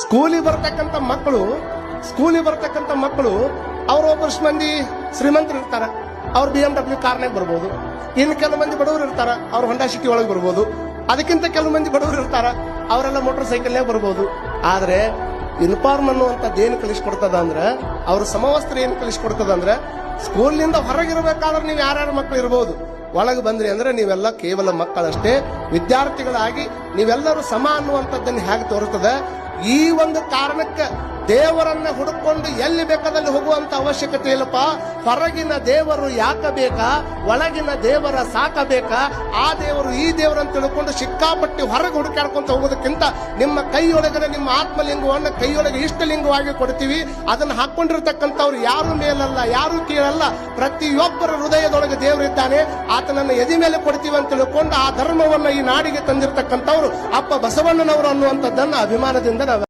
ಸ್ಕೂಲಿಗೆ ಬರ್ತಕ್ಕಂಥ ಮಕ್ಕಳು ಅವ್ರು ಒಬ್ಬರು ಮಂದಿ ಶ್ರೀಮಂತರು ಇರ್ತಾರ, ಅವ್ರು BMW ಕಾರ್ನಾಗ ಬರ್ಬೋದು. ಇನ್ನು ಕೆಲವು ಮಂದಿ ಬಡವರು ಇರ್ತಾರ, ಅವ್ರು ಹೊಂಡಾ ಸಿಟಿ ಒಳಗೆ ಬರ್ಬೋದು. ಅದಕ್ಕಿಂತ ಕೆಲವು ಮಂದಿ ಬಡವರು ಇರ್ತಾರ, ಅವರೆಲ್ಲ ಮೋಟರ್ ಸೈಕಲ್ನಾಗ ಬರ್ಬೋದು. ಆದ್ರೆ ಯೂನಿಫಾರ್ಮ್ ಅನ್ನುವಂಥದ್ದು ಏನು ಕಲಿಸ್ಕೊಡ್ತದ ಅಂದ್ರೆ, ಅವ್ರ ಸಮವಸ್ತ್ರ ಏನು ಕಲಿಸ್ಕೊಡ್ತದ ಅಂದ್ರೆ, ಸ್ಕೂಲ್ನಿಂದ ಹೊರಗಿರ್ಬೇಕಾದ್ರೆ ನೀವು ಯಾರ್ಯಾರ ಮಕ್ಕಳು ಇರ್ಬೋದು, ಒಳಗೆ ಬಂದ್ರಿ ಅಂದ್ರೆ ನೀವೆಲ್ಲ ಕೇವಲ ಮಕ್ಕಳಷ್ಟೇ. ವಿದ್ಯಾರ್ಥಿಗಳಾಗಿ ನೀವೆಲ್ಲರೂ ಸಮ ಅನ್ನುವಂಥದ್ದನ್ನು ಹೇಗೆ ತೋರುತ್ತದೆ. ಈ ಒಂದು ಕಾರಣಕ್ಕೆ ದೇವರನ್ನ ಹುಡುಕೊಂಡು ಎಲ್ಲಿ ಬೇಕಾದಲ್ಲಿ ಹೋಗುವಂತ ಅವಶ್ಯಕತೆ ಇಲ್ಲಪ್ಪ. ಹೊರಗಿನ ದೇವರು ಯಾಕ ಬೇಕಾ, ಒಳಗಿನ ದೇವರ ಸಾಕಬೇಕಾ. ಆ ದೇವರು ಈ ದೇವರು ಅಂತ ತಿಳ್ಕೊಂಡು ಸಿಕ್ಕಾಪಟ್ಟಿ ಹೊರಗೆ ಹುಡುಕಾಡ್ಕೊಂತ ಹೋಗೋದಕ್ಕಿಂತ ನಿಮ್ಮ ಕೈಯೊಳಗನೆ ನಿಮ್ಮ ಆತ್ಮಲಿಂಗವನ್ನು ಕೈಯೊಳಗೆ ಇಷ್ಟಲಿಂಗವಾಗಿ ಕೊಡ್ತೀವಿ. ಅದನ್ನು ಹಾಕೊಂಡಿರ್ತಕ್ಕಂಥವ್ರು ಯಾರು ಮೇಲಲ್ಲ, ಯಾರು ಕೀಳಲ್ಲ. ಪ್ರತಿಯೊಬ್ಬರ ಹೃದಯದೊಳಗೆ ದೇವರಿದ್ದಾನೆ, ಆತನನ್ನು ಎದೆ ಮೇಲೆ ಕೊಡ್ತೀವಿ ಅಂತ ತಿಳ್ಕೊಂಡು ಆ ಧರ್ಮವನ್ನ ಈ ನಾಡಿಗೆ ತಂದಿರತಕ್ಕಂಥವ್ರು ಅಪ್ಪ ಬಸವಣ್ಣನವರು ಅನ್ನುವಂಥದ್ದನ್ನ ಅಭಿಮಾನದಿಂದ ನಾವು